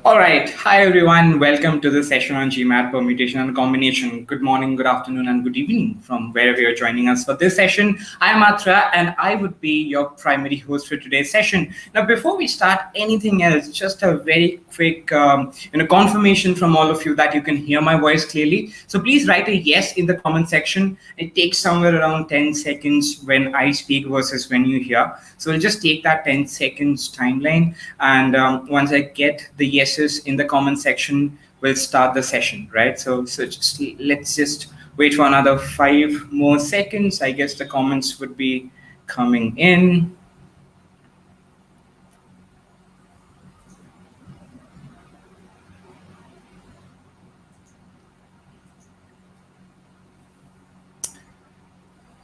All right. Hi, everyone. Welcome to the session on GMAT Permutation and Combination. Good morning, good afternoon, and good evening from wherever you're joining us for this session. I'm Atra, and I would be your primary host for today's session. Now, before we start anything else, just a very quick confirmation from all of you that you can hear my voice clearly. So please write a yes in the comment section. It takes somewhere around 10 seconds when I speak versus when you hear. So we'll just take that 10 seconds timeline, and once I get the yeses in the comment section, we'll start the session, right? So just let's just wait for another 5 more seconds. I guess the comments would be coming in.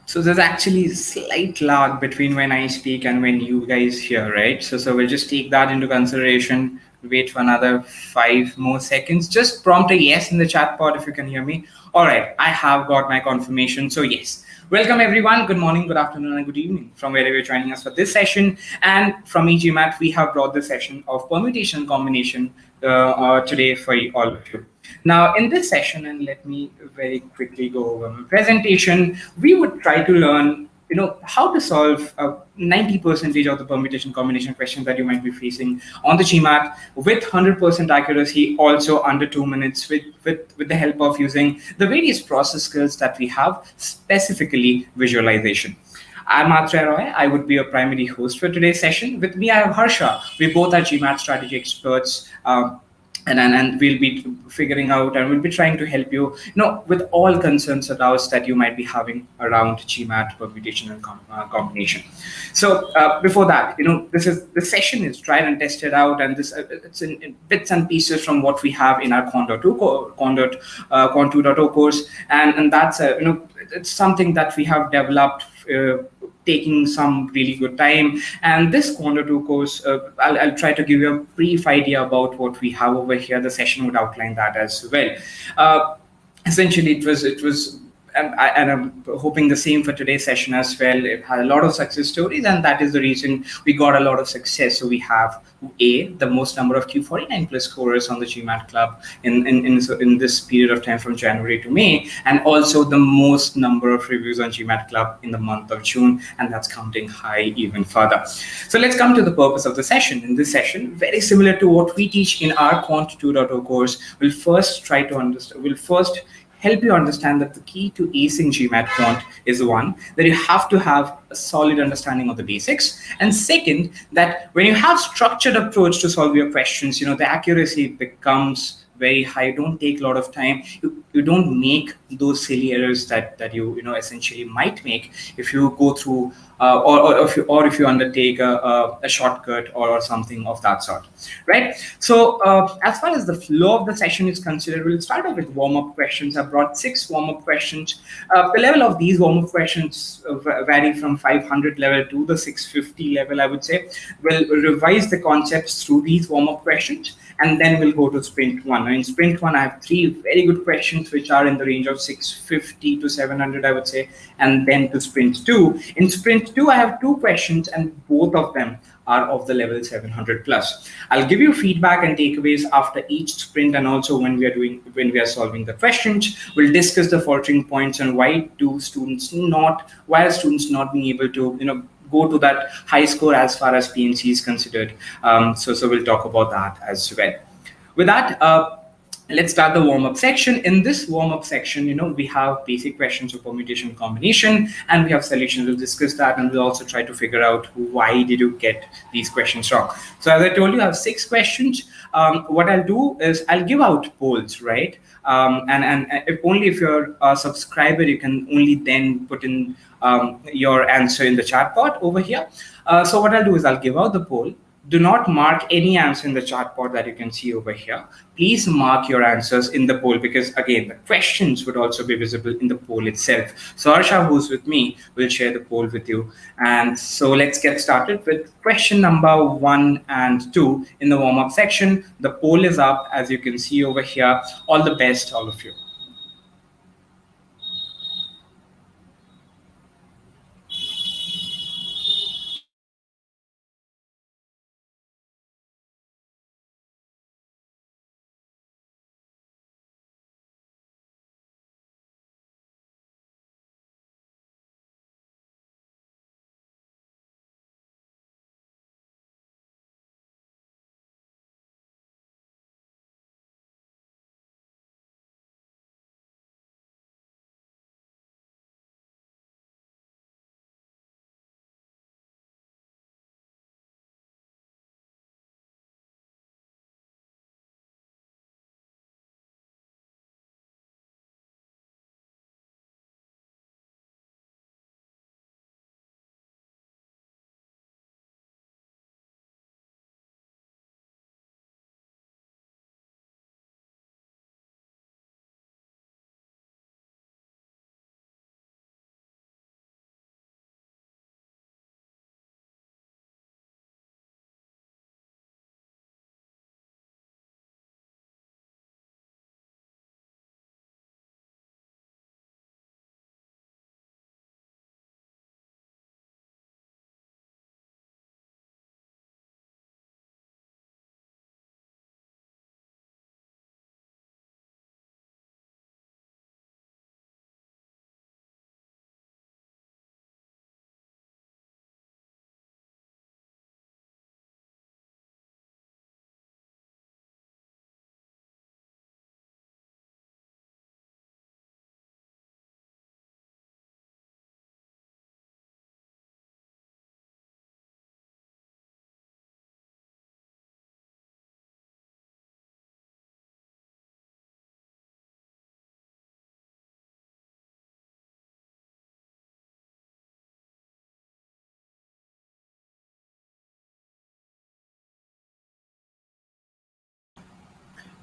So there's actually slight lag between when I speak and when you guys hear, right? So we'll just take that into consideration. Wait for another 5 more seconds. Just prompt a yes in the chat pod if you can hear me. All right, I have got my confirmation. So yes. Welcome everyone. Good morning, good afternoon, and good evening from wherever you're joining us for this session. And from eGMAT, we have brought the session of permutation and combination today for all of you. Now, in this session, and let me very quickly go over my presentation, we would try to learn, how to solve 90% of the permutation combination questions that you might be facing on the GMAT with 100% accuracy, also under 2 minutes, with the help of using the various process skills that we have, specifically visualization. I'm Atre Roy. I would be your primary host for today's session. With me, I have Harsha. We both are GMAT strategy experts. And we'll be figuring out and we'll be trying to help you, with all concerns or doubts that you might be having around GMAT permutation and combination. So before that, the session is tried and tested out, and this it's in bits and pieces from what we have in our Con 2.0 course, and that's it's something that we have developed. Taking some really good time. And this Quando 2 course, I'll try to give you a brief idea about what we have over here. The session would outline that as well. Essentially, it was and I'm hoping the same for today's session as well. It had a lot of success stories, and that is the reason we got a lot of success. So we have the most number of Q49 plus scorers on the GMAT club in this period of time from January to May, and also the most number of reviews on GMAT club in the month of June, and that's counting high even further. So let's come to the purpose of the session. In this session, very similar to what we teach in our Quant 2.0 course, we'll first help you understand that the key to acing GMAT Quant is one, that you have to have a solid understanding of the basics. And second, that when you have structured approach to solve your questions, the accuracy becomes very high. Don't take a lot of time. You don't make those silly errors that you essentially might make if you go through or if you undertake a shortcut or something of that sort, right? So as far as the flow of the session is considered, we'll start off with warm-up questions. I brought 6 warm-up questions. The level of these warm-up questions vary from 500 level to the 650 level, I would say. We'll revise the concepts through these warm-up questions, and then we'll go to sprint 1. In sprint 1, I have 3 very good questions which are in the range of 650 to 700, I would say, and then to sprint 2. In sprint 2, I have 2 questions, and both of them are of the level 700 plus. I'll give you feedback and takeaways after each sprint, and also when we are solving the questions. We'll discuss the faltering points and why are students not being able to go to that high score as far as PnC is considered. So we'll talk about that as well. With that, let's start the warm-up section. In this warm-up section, we have basic questions of permutation and combination, and we have solutions. We'll discuss that, and we'll also try to figure out why did you get these questions wrong. So as I told you, I have 6 questions. What I'll do is I'll give out polls, right? And if you're a subscriber, you can only then put in your answer in the chat pod over here. So what I'll do is I'll give out the poll. Do not mark any answer in the chat pod that you can see over here. Please mark your answers in the poll, because again, the questions would also be visible in the poll itself. So Arsha, who's with me, will share the poll with you. And so let's get started with question number 1 and 2 in the warm-up section. The poll is up, as you can see over here. All the best, all of you.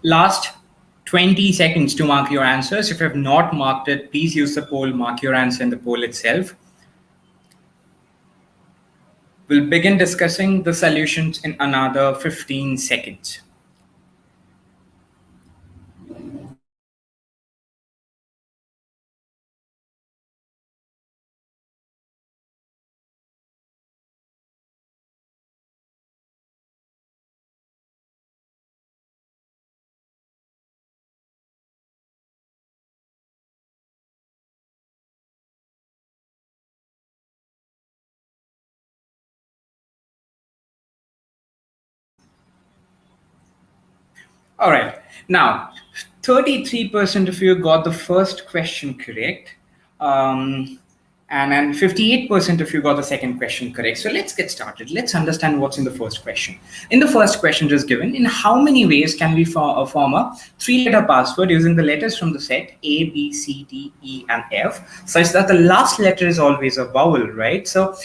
Last 20 seconds to mark your answers. If you have not marked it, please use the poll, mark your answer in the poll itself. We'll begin discussing the solutions in another 15 seconds. All right. Now, 33% of you got the first question correct. And then 58% of you got the second question correct. So let's get started. Let's understand what's in the first question. In the first question, it is given, in how many ways can we form a three-letter password using the letters from the set A, B, C, D, E, and F, such that the last letter is always a vowel, right? So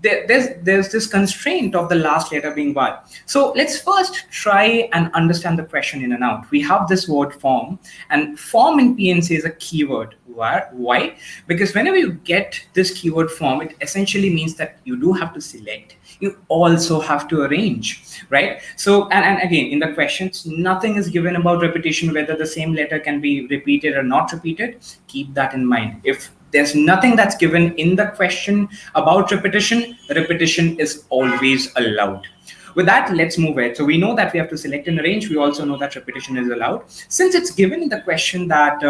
there's this constraint of the last letter being vowel. So let's first try and understand the question in and out. We have this word form, and form in PnC is a keyword. Why? Because whenever you get this keyword form, it essentially means that you do have to select. You also have to arrange, right? So, and again, in the questions, nothing is given about repetition, whether the same letter can be repeated or not repeated. Keep that in mind. If there's nothing that's given in the question about repetition, repetition is always allowed. With that, let's move ahead. So we know that we have to select and arrange. We also know that repetition is allowed. Since it's given in the question that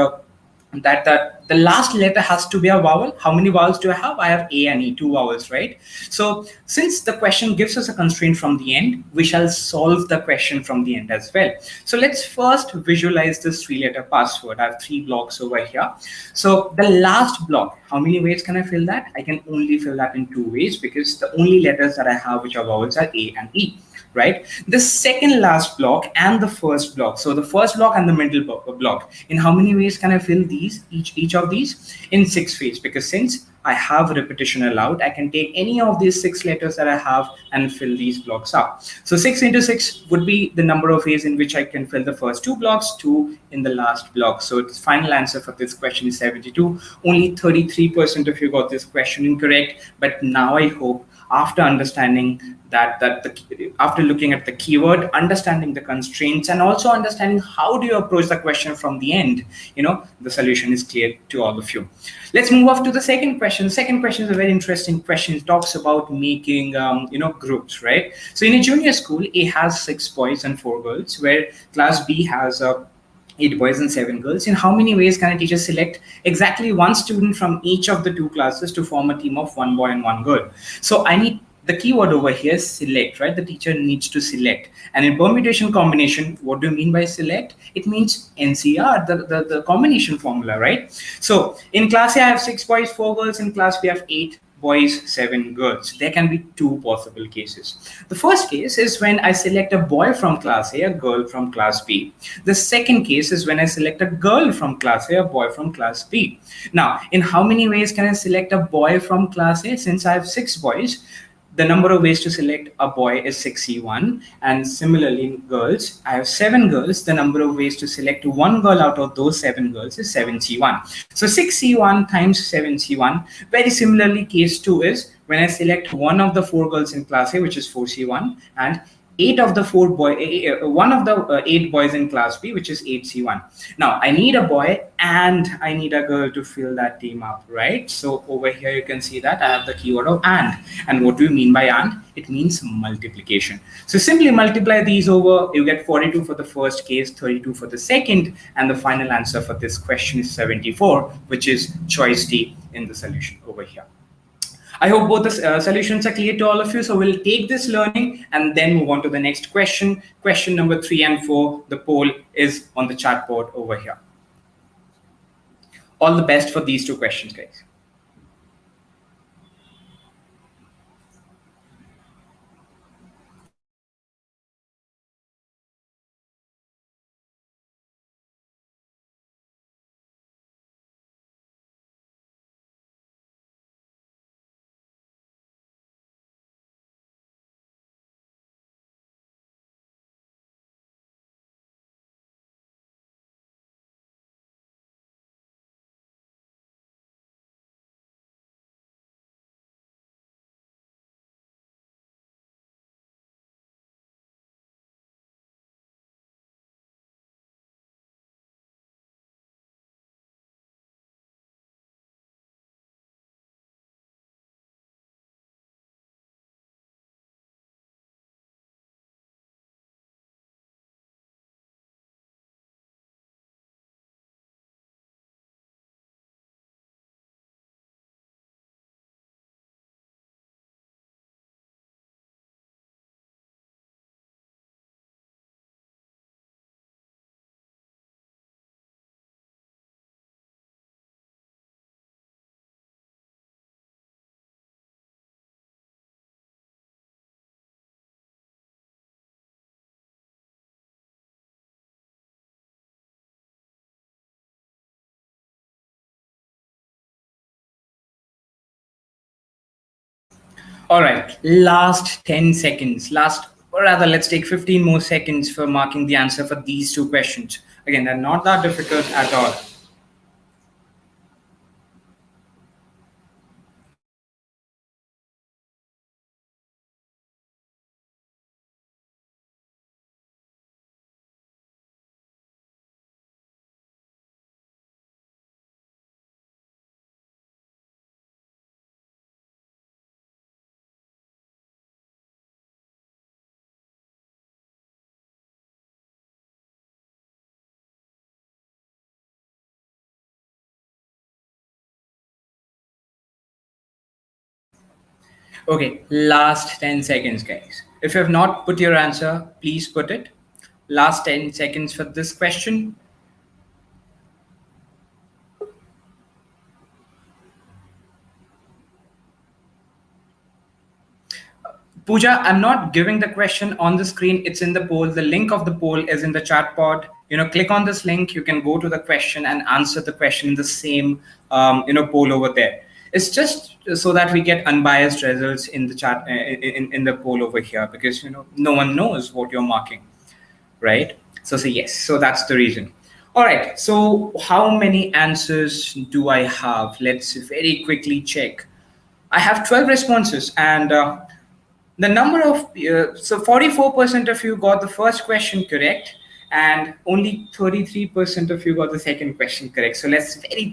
the last letter has to be a vowel. How many vowels do I have? I have A and E, two vowels, right? So since the question gives us a constraint from the end, we shall solve the question from the end as well. So let's first visualize this three-letter password. I have three blocks over here. So the last block, how many ways can I fill that? I can only fill that in two ways because the only letters that I have which are vowels are A and E. Right? The second last block and the first block. So the first block and the middle block. In how many ways can I fill these, each of these? In 6 ways, because since I have repetition allowed, I can take any of these 6 letters that I have and fill these blocks up. So 6 into 6 would be the number of ways in which I can fill the first 2 blocks, 2 in the last block. So the final answer for this question is 72. Only 33% of you got this question incorrect, but now I hope after understanding after looking at the keyword, understanding the constraints, and also understanding how do you approach the question from the end, the solution is clear to all of you. Let's move off to the second question. The second question is a very interesting question. It talks about making groups, right? So in a junior school, A has 6 boys and 4 girls, where class B has 8 boys and 7 girls. In how many ways can a teacher select exactly one student from each of the 2 classes to form a team of 1 boy and 1 girl? So I need the keyword over here is select, right? The teacher needs to select. And in permutation combination, what do you mean by select? It means NCR, the combination formula, right? So in class A, I have 6 boys, 4 girls. In class B, I have 8 boys, 7 girls. There can be 2 possible cases. The first case is when I select a boy from class A, a girl from class B. The second case is when I select a girl from class A, a boy from class B. Now, in how many ways can I select a boy from class A? Since I have 6 boys, the number of ways to select a boy is 6C1, and similarly in girls, I have 7 girls. The number of ways to select 1 girl out of those 7 girls is 7C1. So 6C1 times 7C1. Very similarly, case 2 is when I select one of the 4 girls in class A, which is 4C1, and 8 of the 4 one of the 8 boys in class B, which is 8C1. Now I need a boy and I need a girl to fill that team up, right? So over here you can see that I have the keyword of and what do you mean by and? It means multiplication. So simply multiply these over, you get 42 for the first case, 32 for the second, and the final answer for this question is 74, which is choice D in the solution over here. I hope both the solutions are clear to all of you. So we'll take this learning and then move on to the next question. Question number 3 and 4. The poll is on the chat board over here. All the best for these 2 questions, guys. All right, last 10 seconds, or rather, let's take 15 more seconds for marking the answer for these two questions. Again, they're not that difficult at all. Okay, last 10 seconds, guys. If you have not put your answer, please put it. Last 10 seconds for this question. Pooja, I'm not giving the question on the screen. It's in the poll. The link of the poll is in the chat pod. Click on this link. You can go to the question and answer the question in the same, poll over there. It's just so that we get unbiased results in the chat, in the poll over here, because, no one knows what you're marking, right? So say yes. So that's the reason. All right. So how many answers do I have? Let's very quickly check. I have 12 responses, and the number of so 44% of you got the first question correct, and only 33% of you got the second question correct. So let's very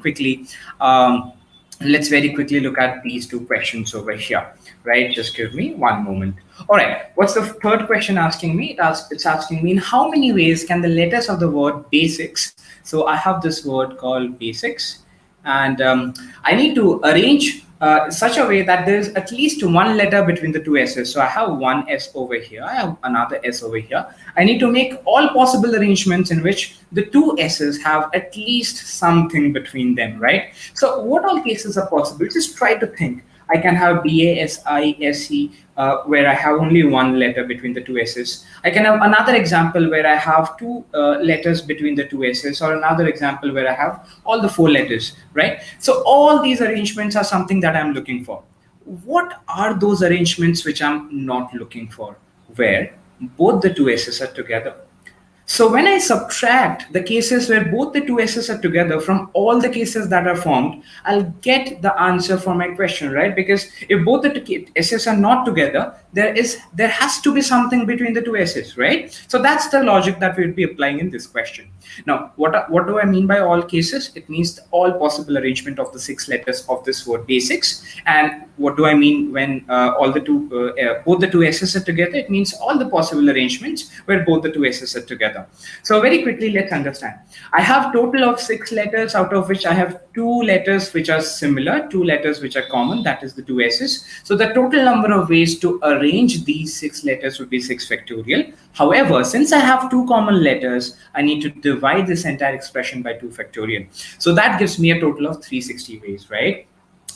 quickly look at these two questions over here, right? Just give me one moment. All right, what's the third question asking me? It's asking me, in how many ways can the letters of the word basics, so I have this word called basics, and I need to arrange such a way that there's at least one letter between the two S's. So I have one S over here, I have another S over here. I need to make all possible arrangements in which the two S's have at least something between them, right? So what all cases are possible? Just try to think. I can have BASISE, where I have only one letter between the two S's. I can have another example where I have two letters between the two S's, or another example where I have all the four letters, right? So all these arrangements are something that I'm looking for. What are those arrangements which I'm not looking for? Where both the two S's are together. So when I subtract the cases where both the two S's are together from all the cases that are formed, I'll get the answer for my question, right? Because if both the two S's are not together, there has to be something between the two S's, right? So that's the logic that we would be applying in this question. Now, what do I mean by all cases? It means all possible arrangement of the 6 letters of this word basics. And what do I mean when both the two S's are together? It means all the possible arrangements where both the two S's are together. So very quickly, let's understand. I have total of 6 letters, out of which I have 2 letters which are similar, 2 letters which are common, that is the 2 S's. So the total number of ways to arrange these 6 letters would be 6 factorial. However, since I have 2 common letters, I need to divide this entire expression by 2 factorial. So that gives me a total of 360 ways, right?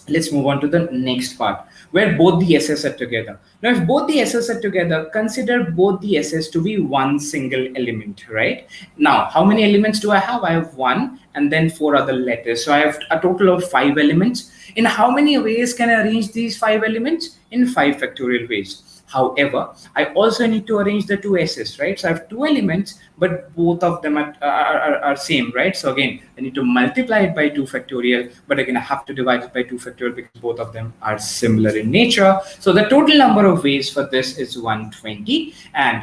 Let's move on to the next part, where both the S's are together. Now, if both the S's are together, consider both the S's to be one single element, right? Now, how many elements do I have? I have 1 and then 4 other letters. So I have a total of 5 elements. In how many ways can I arrange these 5 elements? In 5 factorial ways. However, I also need to arrange the 2 S's, right? So I have 2 elements, but both of them are same, right? So again, I need to multiply it by 2 factorial, but again, I have to divide it by 2 factorial because both of them are similar in nature. So the total number of ways for this is 120, and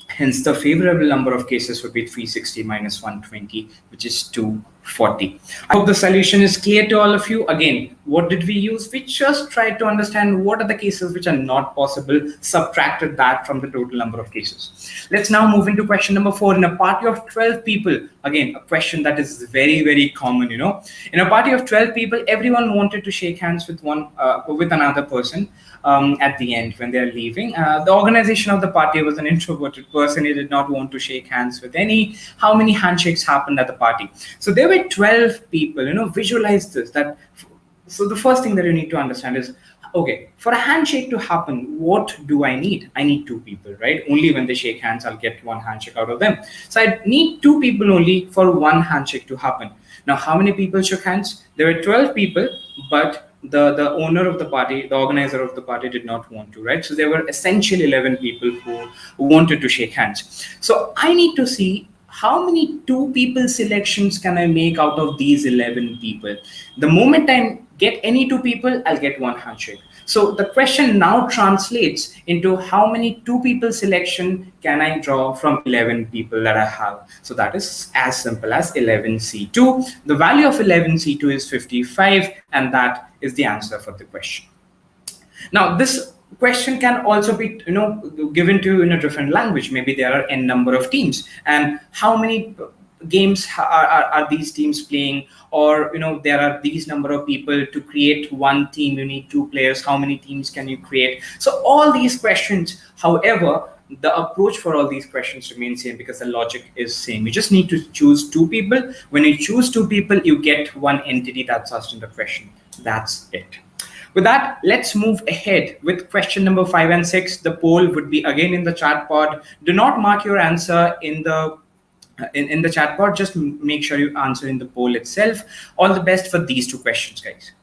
hence the favorable number of cases would be 360 minus 120, which is 240. I hope the solution is clear to all of you. Again, what did we use? We just tried to understand what are the cases which are not possible, subtracted that from the total number of cases. Let's now move into question number 4. In a party of 12 people, again, a question that is very, very common, In a party of 12 people, everyone wanted to shake hands with another person at the end when they're leaving. The organization of the party was an introverted person. He did not want to shake hands with any. How many handshakes happened at the party? So there were 12 people, visualize this. So the first thing that you need to understand is, okay, for a handshake to happen, what do I need? I need 2 people, right? Only when they shake hands, I'll get 1 handshake out of them. So I need 2 people only for 1 handshake to happen. Now, how many people shook hands? There were 12 people, but the owner of the party, the organizer of the party did not want to, right? So there were essentially 11 people who wanted to shake hands. So I need to see how many two people selections can I make out of these 11 people. The moment I get any two people, I'll get one handshake. So the question now translates into how many two people selection can I draw from 11 people that I have. So that is as simple as 11C2. The value of 11C2 is 55, and that is the answer for the question. Now, this question can also be, given to in a different language. Maybe there are n number of teams, and how many games are these teams playing, or there are these number of people to create one team. You need two players. How many teams can you create? So all these questions, however, the approach for all these questions remains same because the logic is same. You just need to choose two people. When you choose two people, you get one entity that's asked in the question. That's it. With that, let's move ahead with question number 5 and 6. The poll would be again in the chat pod. Do not mark your answer in the chat pod. Just make sure you answer in the poll itself. All the best for these two questions, guys.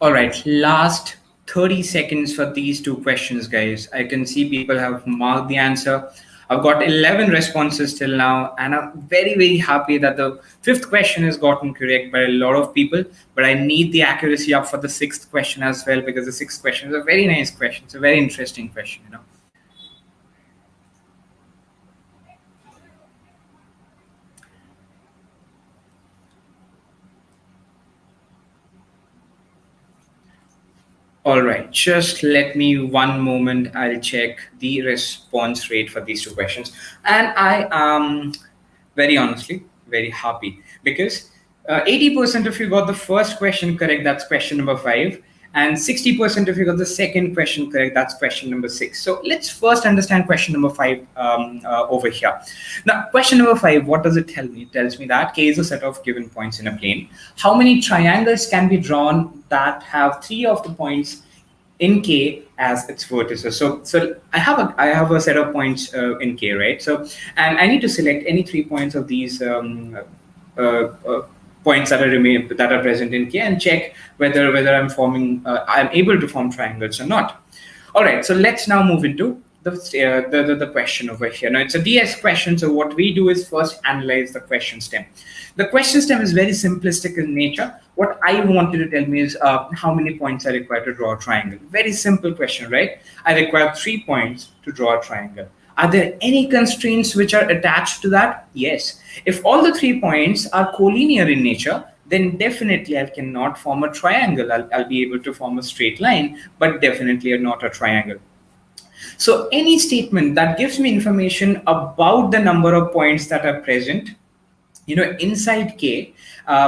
All right, last 30 seconds for these two questions, guys. I can see people have marked the answer. I've got 11 responses till now, and I'm very, very happy that the fifth question is gotten correct by a lot of people, but I need the accuracy up for the sixth question as well, because the sixth question is a very nice question. It's a very interesting question. All right, just let me one moment. I'll check the response rate for these two questions. And I am very honestly very happy because 80% of you got the first question correct. That's question number 5. And 60% of you got the second question correct. That's question number 6. So let's first understand question number 5 over here. Now, question number 5, what does it tell me? It tells me that K is a set of given points in a plane. How many triangles can be drawn that have 3 of the points in K as its vertices? So I have a set of points in K, right? So, and I need to select any 3 points of these points that are present in K and check whether I'm able to form triangles or not. All right, so let's now move into the question over here. Now it's a DS question, so what we do is first analyze the question stem. The question stem is very simplistic in nature. What I want you to tell me is how many points I require to draw a triangle. Very simple question, right? I require 3 points to draw a triangle. Are there any constraints which are attached to that? Yes. If all the 3 points are collinear in nature, then definitely I cannot form a triangle. I'll be able to form a straight line, but definitely not a triangle. So any statement that gives me information about the number of points that are present, inside K,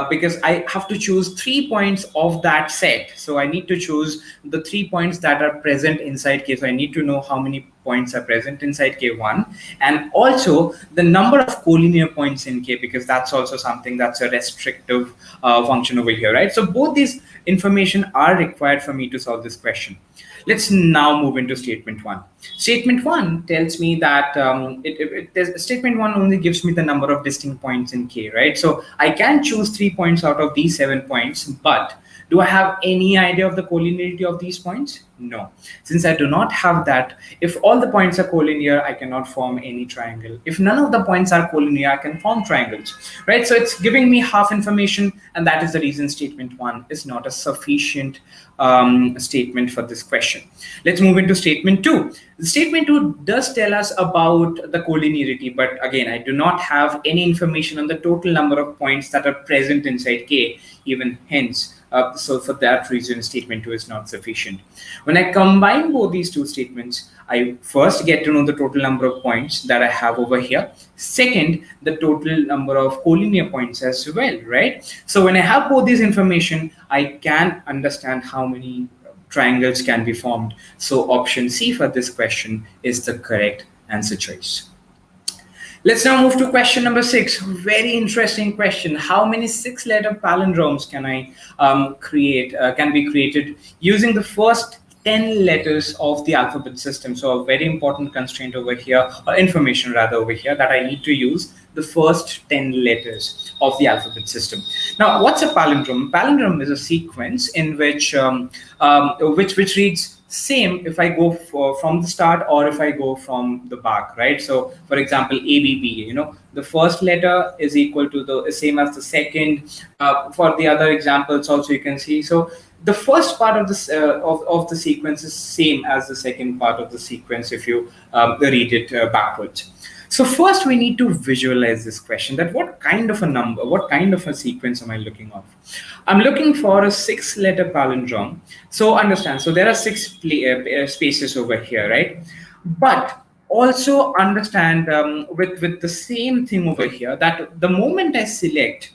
because I have to choose 3 points of that set. So I need to choose the 3 points that are present inside K. So I need to know how many points are present inside K1, and also the number of collinear points in K, because that's also something that's a restrictive function over here, right? So both these information are required for me to solve this question. Let's now move into statement 1. Statement 1 tells me that statement 1 only gives me the number of distinct points in K, right? So I can choose 3 points out of these 7 points, but do I have any idea of the collinearity of these points? No. Since I do not have that, if all the points are collinear, I cannot form any triangle. If none of the points are collinear, I can form triangles, right? So it's giving me half information, and that is the reason statement 1 is not a sufficient statement for this question. Let's move into statement 2. Statement 2 does tell us about the collinearity, but again, I do not have any information on the total number of points that are present inside K, even hence. So for that reason, statement 2 is not sufficient. When I combine both these two statements, I first get to know the total number of points that I have over here. Second, the total number of collinear points as well, right? So when I have both these information, I can understand how many triangles can be formed. So option C for this question is the correct answer choice. Let's now move to question number 6. Very interesting question. How many 6-letter palindromes can I can be created using the first 10 letters of the alphabet system? So a very important constraint over here, or information rather over here, that I need to use the first 10 letters of the alphabet system. Now, what's a palindrome? Palindrome is a sequence in which which reads same if I go from the start or if I go from the back, right? So for example, ABB, the first letter is equal to the same as the second. For the other examples also you can see. So the first part of this of the sequence is same as the second part of the sequence if you read it backwards. So first we need to visualize this question, that what kind of a number, what kind of a sequence am I looking of? I'm looking for a 6-letter palindrome. So understand, so there are 6 spaces over here, right? But also understand with the same thing over here, that the moment I select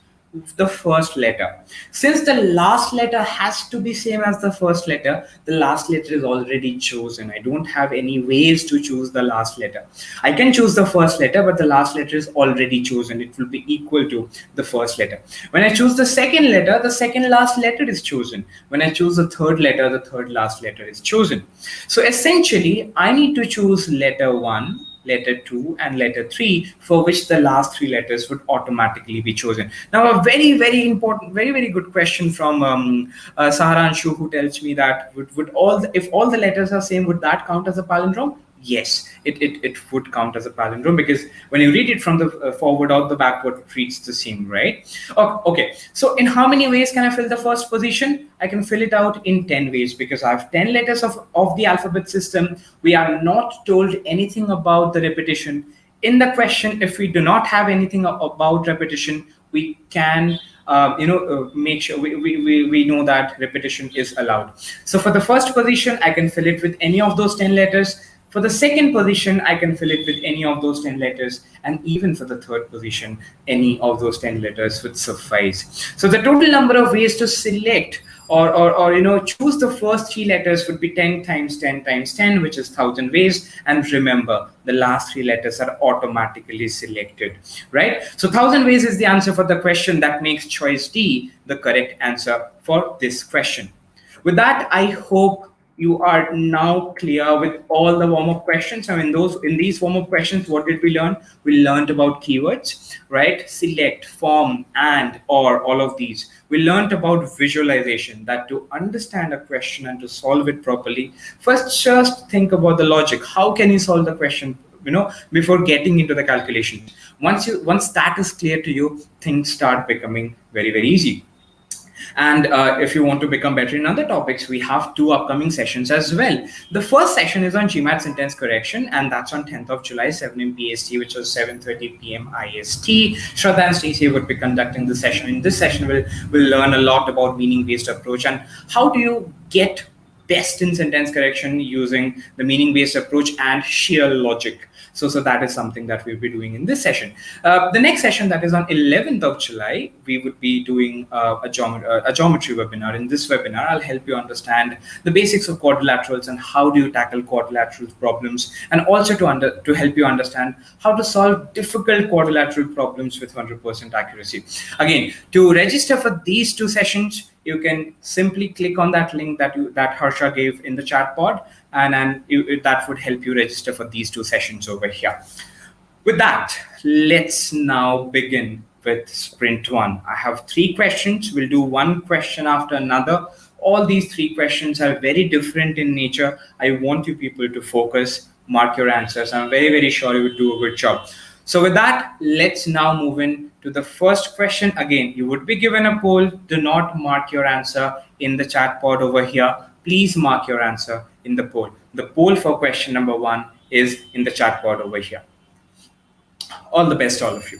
the first letter, since the last letter has to be same as the first letter, the last letter is already chosen. I don't have any ways to choose the last letter. I can choose the first letter, but the last letter is already chosen. It will be equal to the first letter. When I choose the second letter, the second last letter is chosen. When I choose the third letter, the third last letter is chosen. So essentially, I need to choose letter 1, letter 2 and letter 3, for which the last 3 letters would automatically be chosen. Now, a very, very important, very, very good question from Saharanshu, who tells me that if all the letters are same, would that count as a palindrome? Yes, it would count as a palindrome, because when you read it from the forward or the backward, it reads the same, right? Okay, so in how many ways can I fill the first position? I can fill it out in 10 ways, because I have 10 letters of the alphabet system. We are not told anything about the repetition. In the question, if we do not have anything about repetition, we can make sure we know that repetition is allowed. So for the first position, I can fill it with any of those 10 letters. For the second position, I can fill it with any of those 10 letters. And even for the third position, any of those 10 letters would suffice. So the total number of ways to select or choose the first 3 letters would be 10 times 10 times 10, which is 1,000 ways. And remember, the last 3 letters are automatically selected, right? So 1,000 ways is the answer for the question. That makes choice D the correct answer for this question. With that, I hope you are now clear with all the warm-up questions. I mean, in these warm-up questions, what did we learn? We learned about keywords, right? Select, form, and, or, all of these. We learned about visualization, that to understand a question and to solve it properly, first just think about the logic. How can you solve the question, before getting into the calculations? Once that is clear to you, things start becoming very, very easy. And if you want to become better in other topics, we have two upcoming sessions as well. The first session is on GMAT sentence correction, and that's on 10th of July, 7 in PST, which is 7:30 p.m. IST. Shraddha and Stacey would be conducting the session. In this session, we'll learn a lot about meaning-based approach and how do you get best in sentence correction using the meaning-based approach and sheer logic. So that is something that we'll be doing in this session. The next session, that is on 11th of July, we would be doing a geometry webinar. In this webinar, I'll help you understand the basics of quadrilaterals and how do you tackle quadrilateral problems, and also to help you understand how to solve difficult quadrilateral problems with 100% accuracy. Again, to register for these two sessions, you can simply click on that link that Harsha gave in the chat pod, and that would help you register for these two sessions over here. With that, let's now begin with sprint one. I have 3 questions. We'll do one question after another. All these 3 questions are very different in nature. I want you people to focus, mark your answers. I'm very, very sure you will do a good job. So with that, let's now move in to the first question. Again, you would be given a poll. Do not mark your answer in the chat pod over here. Please mark your answer in the poll. The poll for question number 1 is in the chat pod over here. All the best, all of you.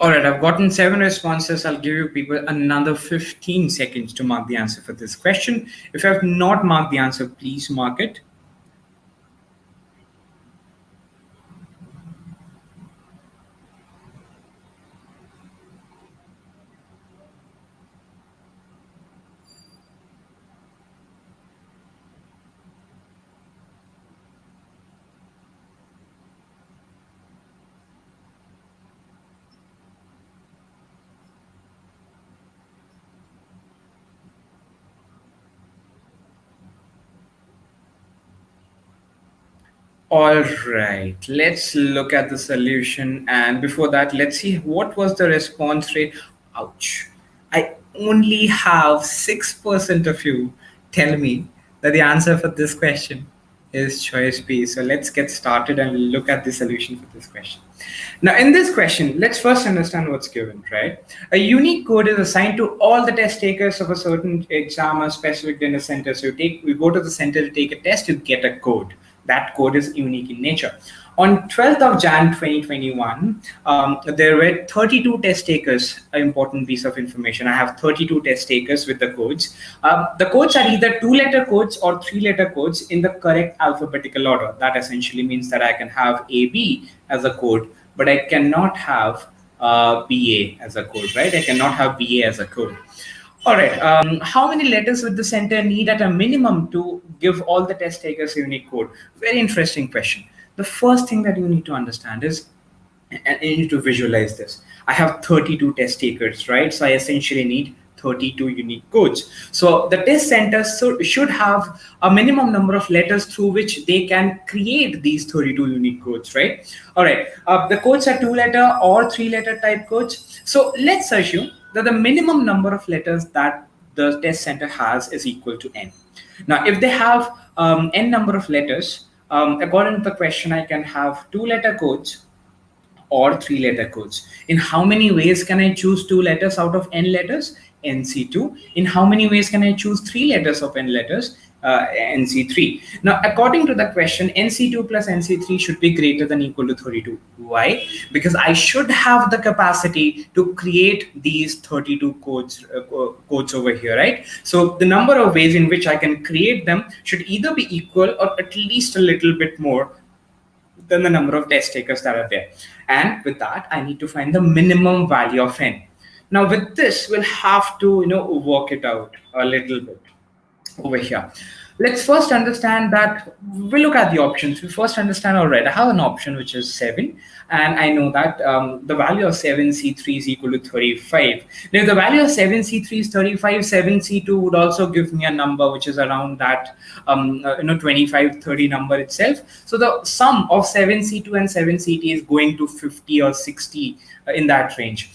All right, I've gotten 7 responses. I'll give you people another 15 seconds to mark the answer for this question. If you have not marked the answer, please mark it. All right, let's look at the solution. And before that, let's see what was the response rate. Ouch. I only have 6% of you tell me that the answer for this question is choice B. So let's get started and look at the solution for this question. Now, in this question, let's first understand what's given, right? A unique code is assigned to all the test takers of a certain exam or specific in a center. So we go to the center to take a test, you get a code. That code is unique in nature. On 12th of Jan 2021, there were 32 test takers, an important piece of information. I have 32 test takers with the codes. The codes are either 2-letter codes or 3-letter codes in the correct alphabetical order. That essentially means that I can have AB as a code, but I cannot have BA as a code, right? I cannot have BA as a code. All right. How many letters would the center need at a minimum to give all the test takers a unique code? Very interesting question. The first thing that you need to understand is, and you need to visualize this. I have 32 test takers, right? So I essentially need 32 unique codes. So the test center should have a minimum number of letters through which they can create these 32 unique codes, right? All right. The codes are 2-letter or 3-letter type codes. So let's assume that the minimum number of letters that the test center has is equal to n. Now, if they have n number of letters, according to the question, I can have 2-letter codes or 3-letter codes. In how many ways can I choose 2 letters out of n letters? NC2. In how many ways can I choose 3 letters of n letters? NC3. Now, according to the question, NC2 plus NC3 should be greater than equal to 32. Why? Because I should have the capacity to create these 32 codes over here, right? So the number of ways in which I can create them should either be equal or at least a little bit more than the number of test takers that are there. And with that, I need to find the minimum value of n. Now, with this, we'll have to work it out a little bit over here. Let's first understand that we look at the options. We first understand, all right, I have an option which is 7, and I know that the value of 7C3 is equal to 35. Now, if the value of 7C3 is 35, 7C2 would also give me a number which is around that 25, 30 number itself. So the sum of 7C2 and 7CT is going to 50 or 60 in that range.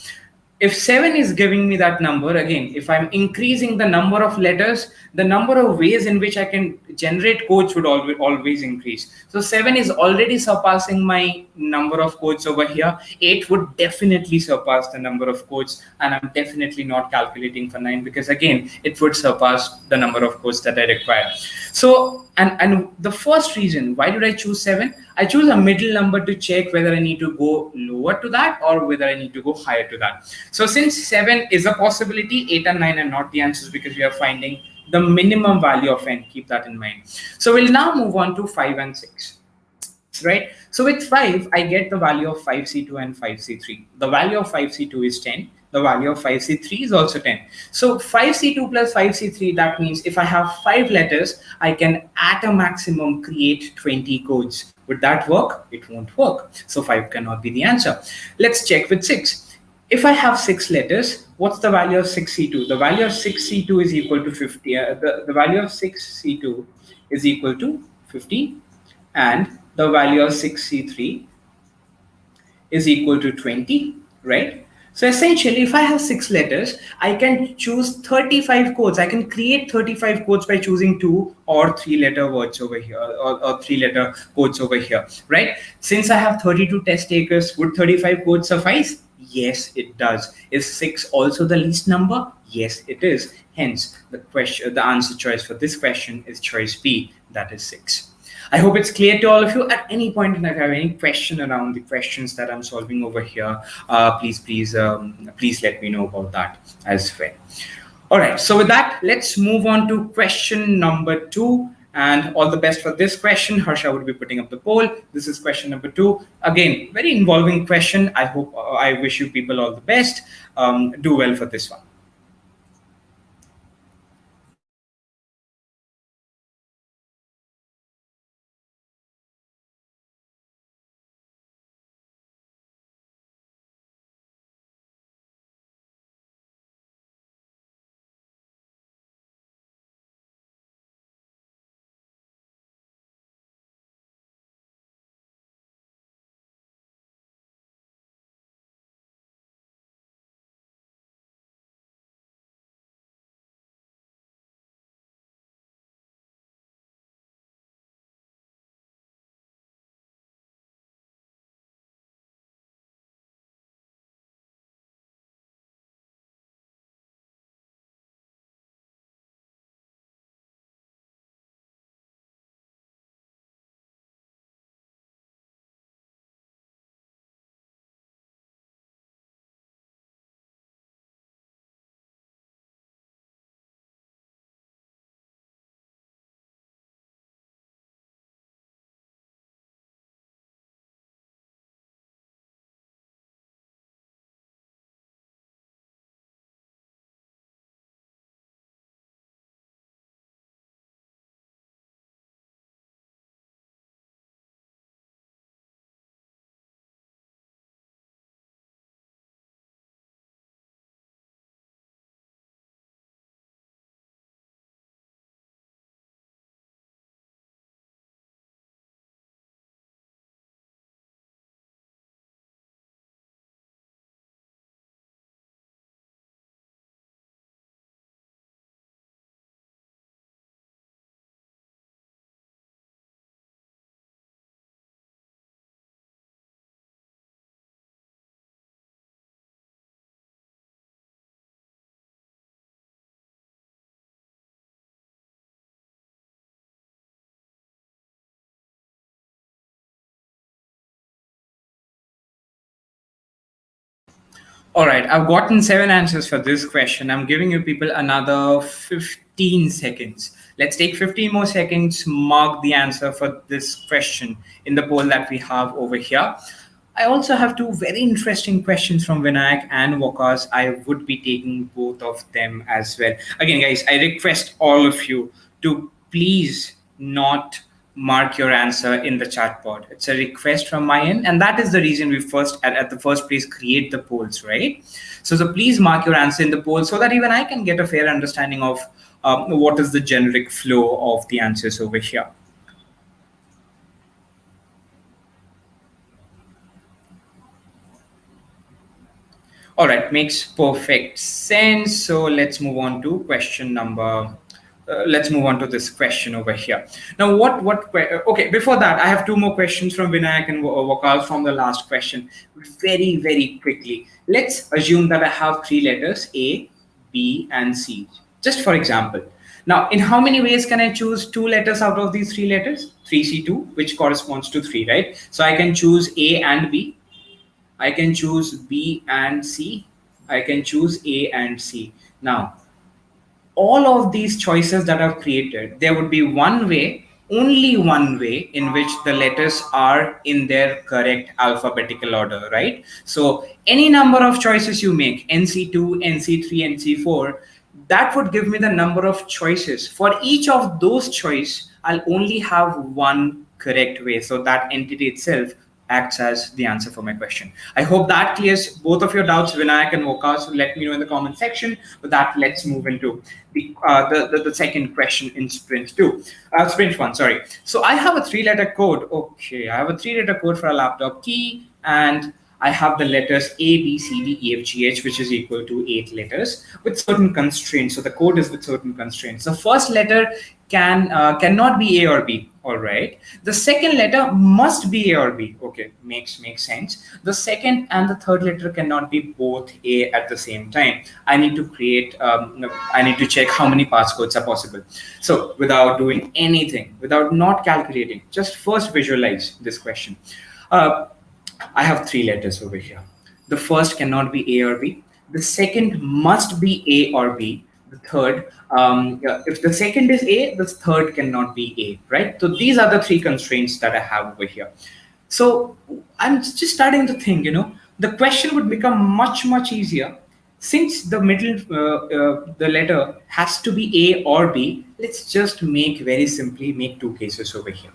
If 7 is giving me that number, again, if I'm increasing the number of letters, the number of ways in which I can generate codes would always increase. So 7 is already surpassing my number of codes over here. 8 would definitely surpass the number of codes, and I'm definitely not calculating for 9 because, again, it would surpass the number of codes that I require. So, and the first reason, why did I choose 7? I choose a middle number to check whether I need to go lower to that or whether I need to go higher to that. So since 7 is a possibility, 8 and 9 are not the answers because we are finding the minimum value of n. Keep that in mind. So we'll now move on to 5 and 6. Right? So with 5, I get the value of 5C2 and 5C3. The value of 5C2 is 10. The value of 5C3 is also 10. So 5C2 plus 5C3, that means if I have 5 letters, I can at a maximum create 20 codes. Would that work? It won't work. So 5 cannot be the answer. Let's check with 6. If I have 6 letters, what's the value of 6C2? The value of 6C2 is equal to 50. The value of 6C2 is equal to 50, and the value of 6C3 is equal to 20, right? So essentially, if I have 6 letters, I can choose 35 codes. I can create 35 codes by choosing 2 or 3-letter words over here, or 3-letter codes over here, right? Since I have 32 test takers, would 35 codes suffice? Yes, it does. Is 6 also the least number? Yes, it is. Hence, the answer choice for this question is choice B, that is 6. I hope it's clear to all of you. At any point, if you have any question around the questions that I'm solving over here, please let me know about that as well. All right, so with that, let's move on to question number 2. And all the best for this question. Harsha would be putting up the poll. This is question number 2. Again, very involving question. I wish you people all the best. Do well for this one. All right, I've gotten 7 answers for this question. I'm giving you people another 15 seconds. Let's take 15 more seconds, mark the answer for this question in the poll that we have over here. I also have 2 very interesting questions from Vinayak and Wakas. I would be taking both of them as well. Again, guys, I request all of you to please not mark your answer in the chat pod. It's a request from my end, and that is the reason we first at the first place create the polls, right? So please mark your answer in the poll so that even I can get a fair understanding of what is the generic flow of the answers over here. All right, makes perfect sense. So let's move on to question number. Let's move on to this question over here. Now, okay, before that, I have 2 more questions from Vinayak and Wakal from the last question. Very, very quickly. Let's assume that I have 3 letters, A, B, and C, just for example. Now, in how many ways can I choose 2 letters out of these 3 letters? 3C2, which corresponds to 3, right? So I can choose A and B. I can choose B and C. I can choose A and C. Now, all of these choices that I've created, there would be one way, only one way in which the letters are in their correct alphabetical order, right? So any number of choices you make, NC2, NC3, NC4, that would give me the number of choices. For each of those choices, I'll only have one correct way. So that entity itself acts as the answer for my question. I hope that clears both of your doubts, Vinayak and Woka. So let me know in the comment section. With that, let's move into the second question in sprint 2. Sprint 1, sorry. So I have a 3-letter code. Okay, I have a 3-letter code for a laptop key, and I have the letters A, B, C, D, E, F, G, H, which is equal to 8 letters with certain constraints. So the code is with certain constraints. The first letter cannot be A or B. All right. The second letter must be A or B. Okay, makes sense. The second and the third letter cannot be both A at the same time. I need to create. I need to check how many passcodes are possible. So without doing anything, without not calculating, just first visualize this question. I have 3 letters over here. The first cannot be A or B. The second must be A or B. The third, if the second is A, the third cannot be A, right? So these are the 3 constraints that I have over here. So I'm just starting to think, the question would become much, much easier. Since the middle, the letter has to be A or B, let's just very simply make 2 cases over here.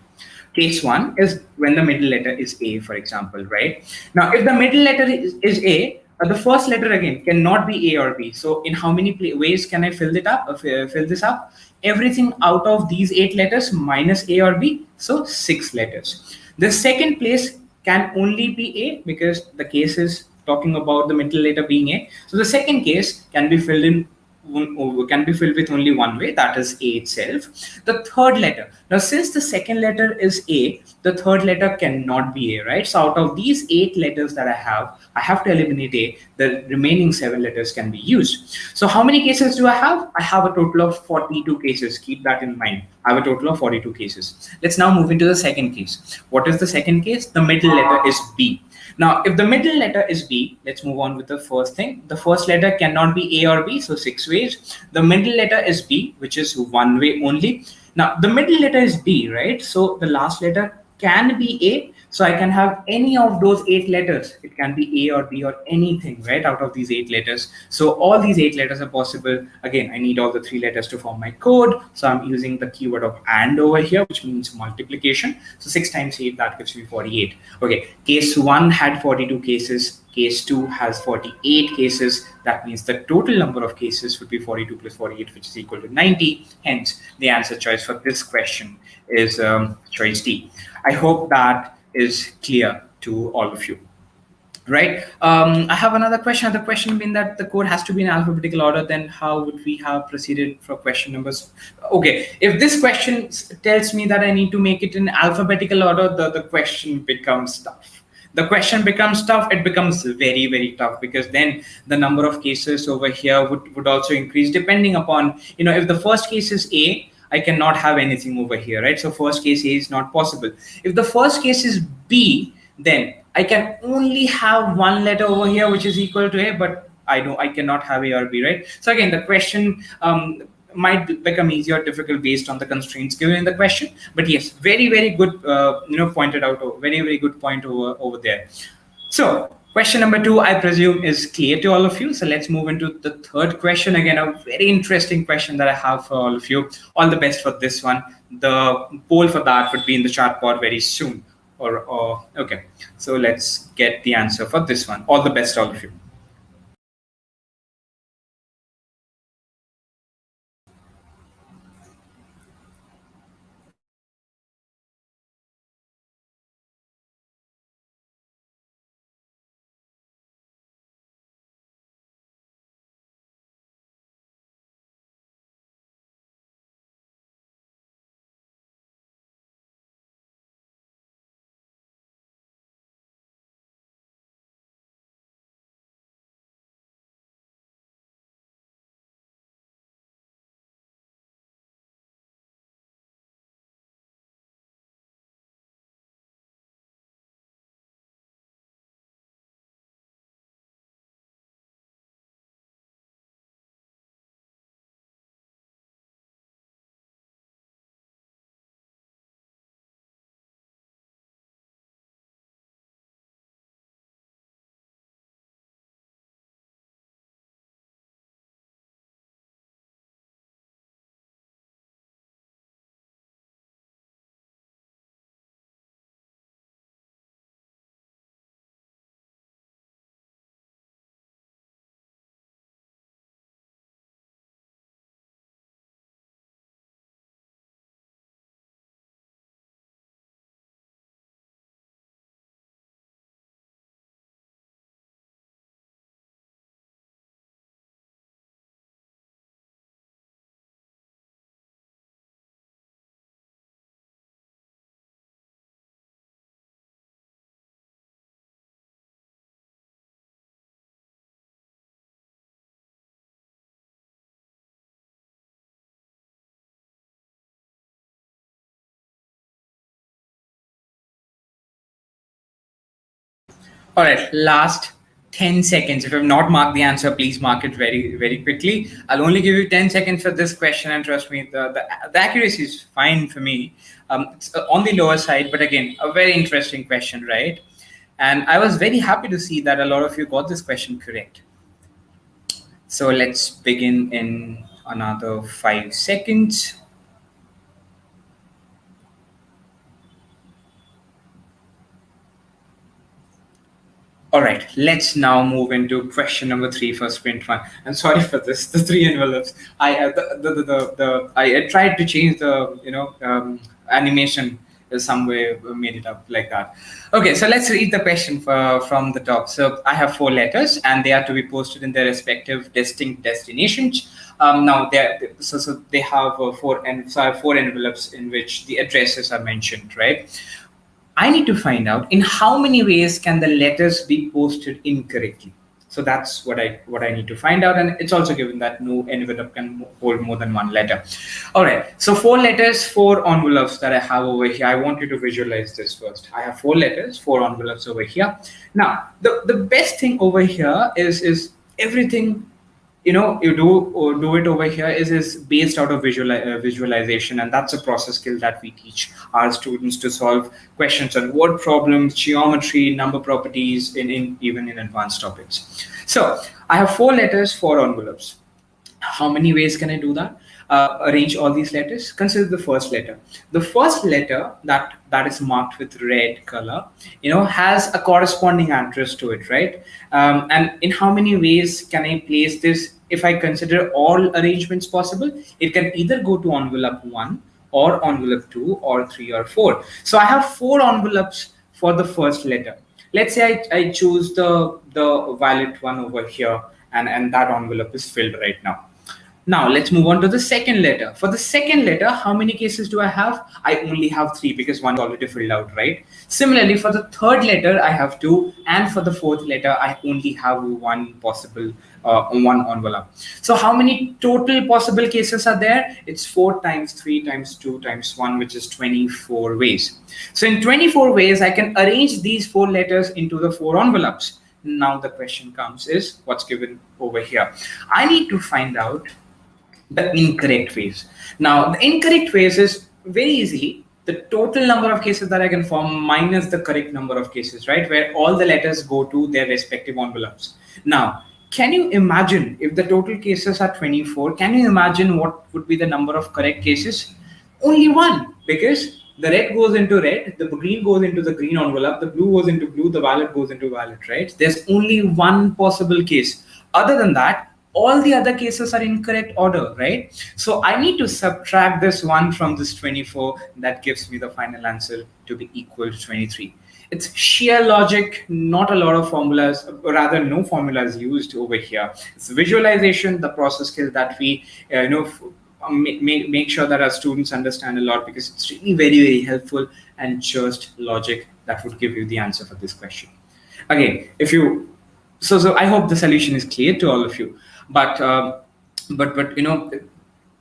Case 1 is when the middle letter is A, for example, right? Now, if the middle letter is A, the first letter again cannot be A or B. So in how many ways can I fill this up? Everything out of these 8 letters minus A or B, so 6 letters. The second place can only be A because the case is talking about the middle letter being A. So the second case can be filled with only one way, that is A itself. The third letter, now since the second letter is A, the third letter cannot be A, right? So out of these 8 letters that I have to eliminate A. The remaining 7 letters can be used. So how many cases do I have? I have a total of 42 cases. Keep that in mind. I have a total of 42 cases. Let's now move into the second case. What is the second case? The middle letter is B. Now, if the middle letter is B, let's move on with the first thing. The first letter cannot be A or B, so 6 ways. The middle letter is B, which is one way only. Now, the middle letter is B, right? So the last letter can be A. So I can have any of those 8 letters. It can be A or B or anything, right, out of these 8 letters. So all these 8 letters are possible. Again, I need all the 3 letters to form my code. So I'm using the keyword of AND over here, which means multiplication. So 6 times 8, that gives me 48. Okay, case 1 had 42 cases. Case 2 has 48 cases. That means the total number of cases would be 42 plus 48, which is equal to 90. Hence, the answer choice for this question is choice D. I hope that is clear to all of you, right? I have another question. The question being that the code has to be in alphabetical order, then how would we have proceeded for question numbers? Okay, if this question tells me that I need to make it in alphabetical order, the question becomes tough. The question becomes tough. It becomes very, very tough because then the number of cases over here would also increase depending upon, if the first case is A, I cannot have anything over here, right? So first case A is not possible. If the first case is B, then I can only have one letter over here which is equal to A, but I cannot have A or B, right? So again, the question might become easier or difficult based on the constraints given in the question. But yes, very good, pointed out, very good point over there. So question number 2, I presume, is clear to all of you. So let's move into the third question. Again, a very interesting question that I have for all of you. All the best for this one. The poll for that would be in the chat board very soon. Or okay, so let's get the answer for this one. All the best, all of you. All right, last 10 seconds. If you have not marked the answer, please mark it very quickly. I'll only give you 10 seconds for this question, and trust me, the accuracy is fine for me. It's on the lower side, but again, a very interesting question, right? And I was very happy to see that a lot of you got this question correct. So let's begin in another 5 seconds. All right, let's now move into question number 3 for sprint one. I'm sorry for this, the 3 envelopes. I tried to change the animation some way, made it up like that. Okay, so let's read the question from the top. So I have 4 letters, and they are to be posted in their respective distinct destinations. Now they have so I have 4 envelopes in which the addresses are mentioned, right? I need to find out in how many ways can the letters be posted incorrectly. So that's what I need to find out, and it's also given that no envelope can hold more than 1 letter. All right, so 4 letters, 4 envelopes that I have over here. I want you to visualize this first. I have 4 letters, 4 envelopes over here. Now, the best thing over here is everything you do it over here is based out of visualization, and that's a process skill that we teach our students to solve questions on word problems, geometry, number properties, even in advanced topics. So I have 4 letters, 4 envelopes. How many ways can I do that? Arrange all these letters. Consider the first letter. The first letter that is marked with red color, has a corresponding address to it, right? And in how many ways can I place this? If I consider all arrangements possible, it can either go to envelope 1 or envelope 2 or 3 or 4. So I have 4 envelopes for the first letter. Let's say I choose the violet one over here, and that envelope is filled right now. Now let's move on to the second letter. For the second letter, how many cases do I have? I only have 3 because one is already filled out, right? Similarly, for the third letter, I have 2, and for the fourth letter, I only have one possible one envelope. So how many total possible cases are there? It's 4 times 3 times 2 times 1, which is 24 ways. So in 24 ways, I can arrange these 4 letters into the 4 envelopes. Now the question comes is what's given over here. I need to find out the incorrect ways. Now, the incorrect ways is very easily the total number of cases that I can form minus the correct number of cases, right? Where all the letters go to their respective envelopes. Now, can you imagine if the total cases are 24? Can you imagine what would be the number of correct cases? Only one, because the red goes into red, the green goes into the green envelope, the blue goes into blue, the violet goes into violet, right? There's only one possible case. Other than that, all the other cases are in correct order, right? So I need to subtract this one from this 24. That gives me the final answer to be equal to 23. It's sheer logic, not a lot of formulas, rather no formulas used over here. It's visualization, the process skill that we make sure that our students understand a lot, because it's really very, very helpful, and just logic that would give you the answer for this question. Again, if you so I hope the solution is clear to all of you. But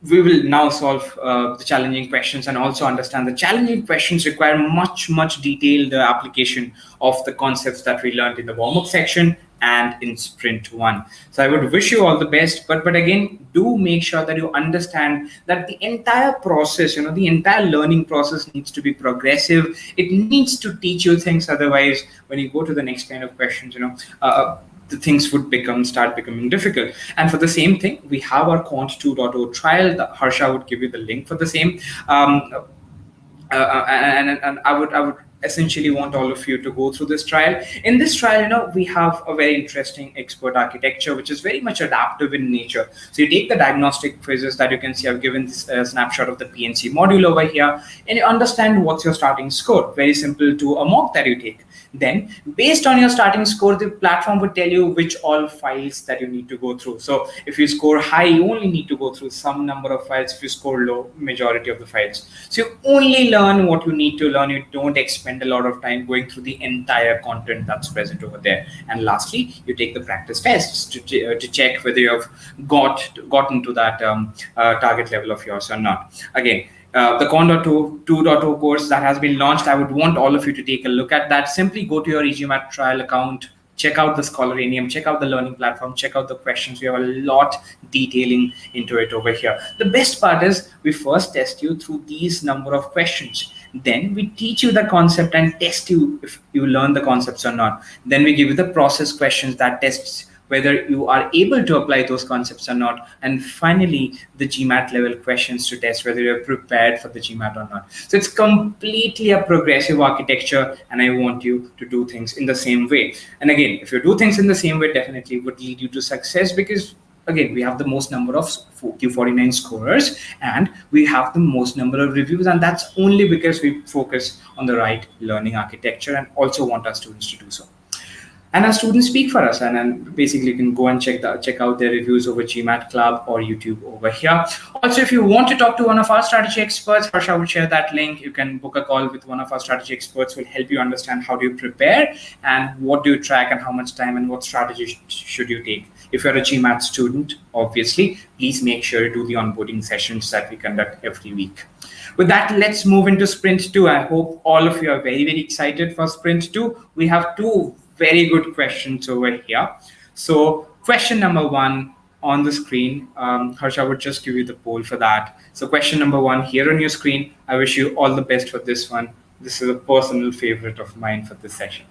we will now solve the challenging questions, and also understand the challenging questions require much detailed application of the concepts that we learned in the warm-up section and in sprint 1. So I would wish you all the best, but again, do make sure that you understand that the entire process, the entire learning process needs to be progressive. It needs to teach you things, otherwise when you go to the next kind of questions, the things would start becoming difficult. And for the same thing, we have our Quant 2.0 trial. Harsha would give you the link for the same. And I would essentially want all of you to go through this trial. In this trial, we have a very interesting expert architecture, which is very much adaptive in nature. So you take the diagnostic quizzes that you can see. I've given this snapshot of the PnC module over here, and you understand what's your starting score. Very simple to a mock that you take. Then, based on your starting score, the platform would tell you which all files that you need to go through. So if you score high, you only need to go through some number of files. If you score low, majority of the files. So you only learn what you need to learn. You don't expend a lot of time going through the entire content that's present over there. And lastly, you take the practice tests to check whether you have gotten to that target level of yours or not. Again, the Con 2.0 course that has been launched, I would want all of you to take a look at that. Simply go to your eGMAT trial account, check out the Scholaranium, check out the learning platform, check out the questions. We have a lot detailing into it over here. The best part is we first test you through these number of questions. Then we teach you the concept and test you if you learn the concepts or not. Then we give you the process questions that tests whether you are able to apply those concepts or not. And finally, the GMAT level questions to test whether you're prepared for the GMAT or not. So it's completely a progressive architecture, and I want you to do things in the same way. And again, if you do things in the same way, definitely would lead you to success, because again, we have the most number of Q49 scorers, and we have the most number of reviews, and that's only because we focus on the right learning architecture and also want our students to do so. And our students speak for us, and then basically you can go and check out their reviews over GMAT Club or YouTube over here. Also, if you want to talk to one of our strategy experts, Harsha will share that link. You can book a call with one of our strategy experts who will help you understand how do you prepare and what do you track and how much time and what strategy should you take. If you're a GMAT student, obviously, please make sure you do the onboarding sessions that we conduct every week. With that, let's move into Sprint 2. I hope all of you are very, very excited for Sprint 2. We have 2 very good questions over here. So question number 1 on the screen. Harsha would just give you the poll for that. So question number 1 here on your screen. I wish you all the best for this one. This is a personal favorite of mine for this session.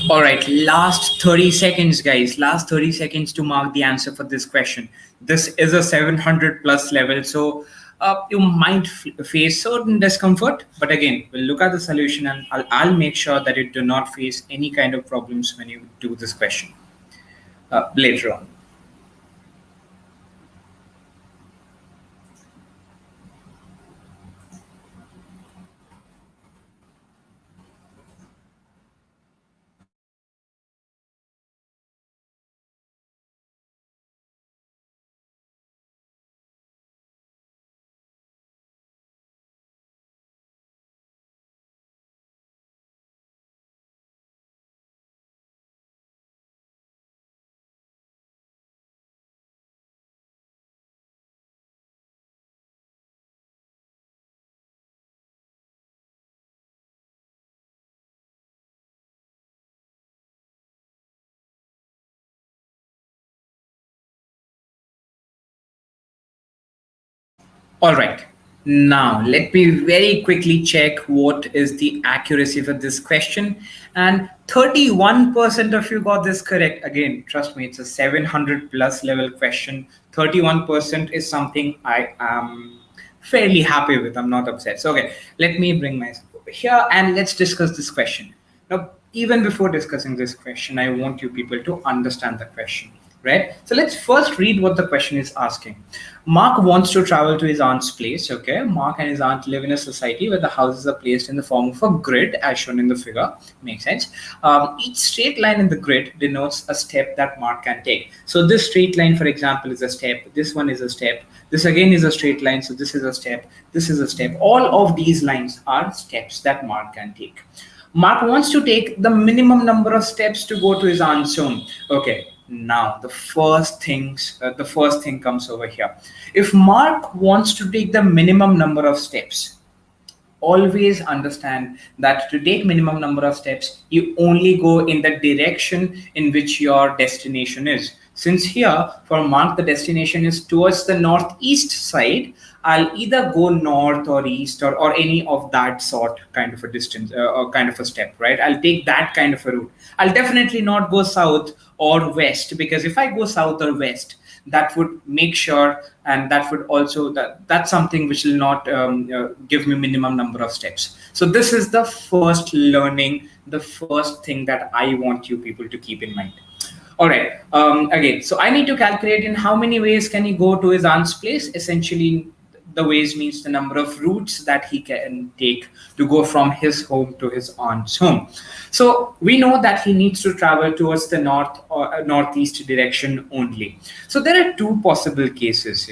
All right, last 30 seconds, guys. Last 30 seconds to mark the answer for this question. This is a 700 plus level, so you might face certain discomfort. But again, we'll look at the solution and I'll make sure that you do not face any kind of problems when you do this question later on. All right. Now, let me very quickly check what is the accuracy for this question. And 31% of you got this correct. Again, trust me, it's a 700 plus level question. 31% is something I am fairly happy with. I'm not upset. So, okay, let me bring myself over here and let's discuss this question. Now, even before discussing this question, I want you people to understand the question, right? So let's first read what the question is asking. Mark wants to travel to his aunt's place. Okay, Mark and his aunt live in a society where the houses are placed in the form of a grid, as shown in the figure. Makes sense. Each straight line in the grid denotes a step that Mark can take. So this straight line, for example, is a step. This one is a step. This again is a straight line. So this is a step. This is a step. All of these lines are steps that Mark can take. Mark wants to take the minimum number of steps to go to his aunt's home. Okay, now the first thing comes over here. If Mark wants to take the minimum number of steps, always understand that to take minimum number of steps, you only go in the direction in which your destination is. Since here for Mark the destination is towards the northeast side, I'll either go north or east or any of that sort kind of a distance or kind of a step, right? I'll take that kind of a route. I'll definitely not go south or west, because if I go south or west, that would make sure, and that would also that's something which will not give me minimum number of steps. So this is the first learning, the first thing that I want you people to keep in mind. All right. Again, so I need to calculate in how many ways can he go to his aunt's place. Essentially, the ways means the number of routes that he can take to go from his home to his aunt's home. So we know that he needs to travel towards the north or northeast direction only. So there are two possible cases,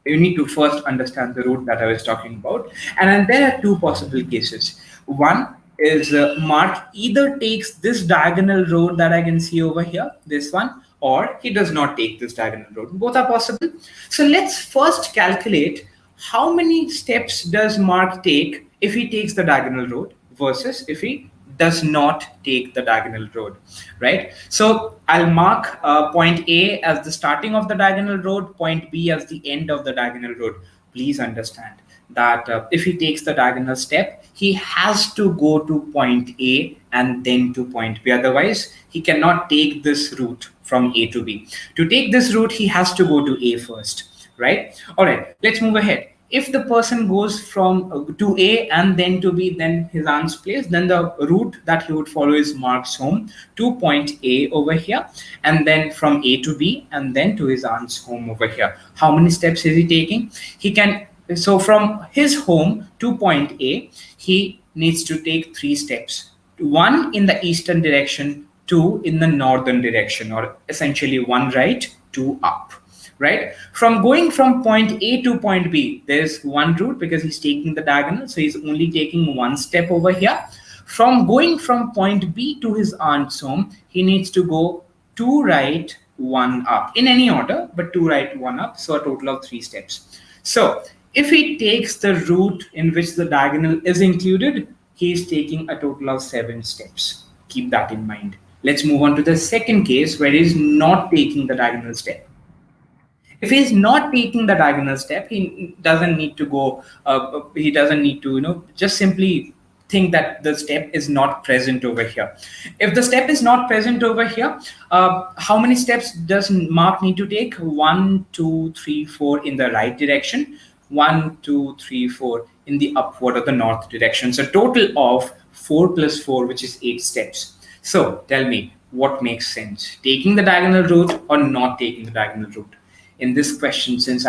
you need to first understand the route that I was talking about. And then there are two possible cases. One is Mark either takes this diagonal road that I can see over here, this one, or he does not take this diagonal road. Both are possible. So let's first calculate how many steps does Mark take if he takes the diagonal road versus if he does not take the diagonal road, right? So I'll mark point A as the starting of the diagonal road, point B as the end of the diagonal road. Please understand that if he takes the diagonal step, he has to go to point A and then to point B. Otherwise, he cannot take this route from A to B. To take this route, he has to go to A first, right? All right, let's move ahead. If the person goes from to A and then to B, then his aunt's place, then the route that he would follow is Mark's home to point A over here, and then from A to B, and then to his aunt's home over here. How many steps is he taking? So from his home to point A, he needs to take 3 steps. 1 in the eastern direction, 2 in the northern direction, or essentially 1 right, 2 up. Right? From going from point A to point B, there's one route because he's taking the diagonal. So he's only taking 1 step over here. From going from point B to his aunt's home, he needs to go 2 right, 1 up in any order, but 2 right, 1 up. So a total of 3 steps. So if he takes the route in which the diagonal is included, he is taking a total of 7 steps. Keep that in mind. Let's move on to the second case where he is not taking the diagonal step. If he's not taking the diagonal step, he doesn't need to go, he doesn't need to, just simply think that the step is not present over here. If the step is not present over here, how many steps does Mark need to take? 1, 2, 3, 4 in the right direction, 1, 2, 3, 4 in the upward or the north direction. So total of 4 plus 4, which is 8 steps. So tell me, what makes sense? Taking the diagonal route or not taking the diagonal route? In this question, since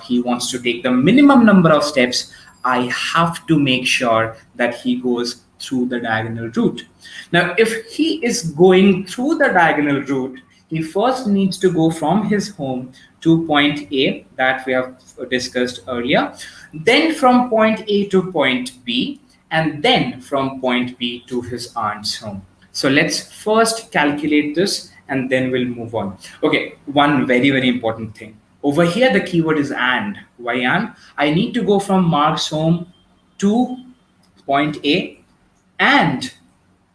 he wants to take the minimum number of steps, I have to make sure that he goes through the diagonal route. Now, if he is going through the diagonal route, he first needs to go from his home to point A that we have discussed earlier, then from point A to point B, and then from point B to his aunt's home. So let's first calculate this and then we'll move on. Okay, one very, very important thing. Over here, the keyword is and. Why and? I need to go from Mark's home to point A and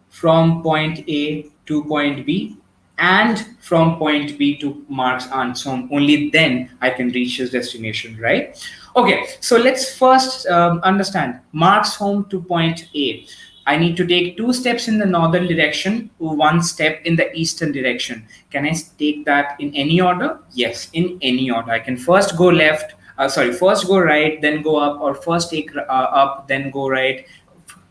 from point A to point B and from point B to Mark's aunt's home. Only then I can reach his destination, right? Okay, so let's first understand Mark's home to point A. I need to take 2 steps in the northern direction, 1 step in the eastern direction. Can I take that in any order? Yes, in any order. I can first go left, first go right, then go up, or first take up, then go right,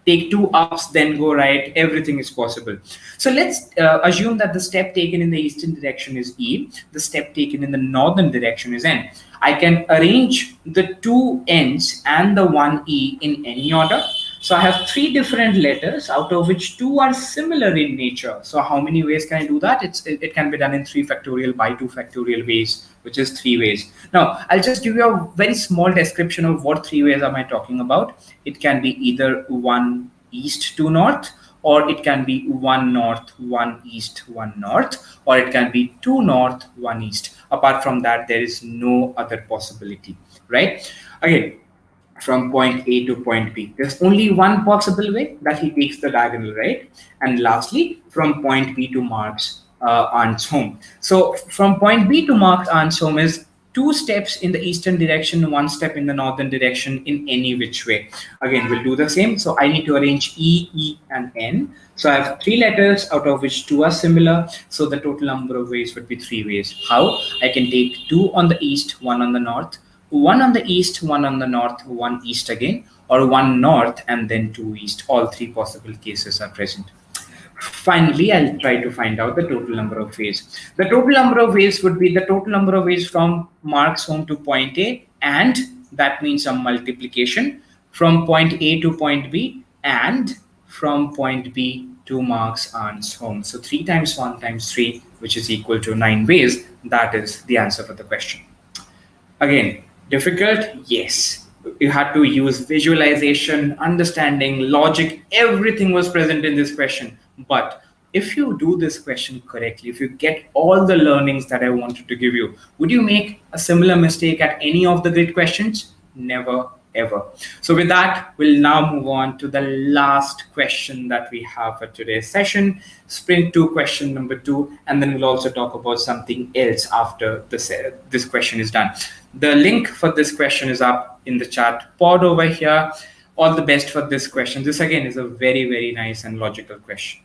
take 2 ups, then go right. Everything is possible. So let's assume that the step taken in the eastern direction is E, the step taken in the northern direction is N. I can arrange the 2 N's and the 1 E in any order. So I have 3 different letters, out of which 2 are similar in nature. So how many ways can I do that? It can be done in 3 factorial by 2 factorial ways, which is 3 ways. Now, I'll just give you a very small description of what 3 ways am I talking about. It can be either 1 east to north, or it can be 1 north, 1 east, 1 north, or it can be 2 north, 1 east. Apart from that, there is no other possibility, right? Again, from point A to point B. There's only one possible way, that he takes the diagonal, right? And lastly, from point B to Mark's aunt's home. So from point B to Mark's aunt's home is 2 steps in the eastern direction, 1 step in the northern direction in any which way. Again, we'll do the same. So I need to arrange E, E, and N. So I have 3 letters, out of which 2 are similar. So the total number of ways would be 3 ways. How? I can take 2 on the east, 1 on the north, 1 on the east, 1 on the north, 1 east again, or 1 north and then 2 east. All 3 possible cases are present. Finally, I'll try to find out the total number of ways. The total number of ways would be the total number of ways from Mark's home to point A, and that means a multiplication from point A to point B, and from point B to Mark's aunt's home. So 3 times 1 times 3, which is equal to 9 ways. That is the answer for the question. Again, difficult? Yes. You had to use visualization, understanding, logic, everything was present in this question. But if you do this question correctly, if you get all the learnings that I wanted to give you, would you make a similar mistake at any of the grid questions? Never, ever. So with that, we'll now move on to the last question that we have for today's session, sprint 2 question number 2, and then we'll also talk about something else after this question is done. The link for this question is up in the chat pod over here. All the best for this question. This again is a very, very nice and logical question.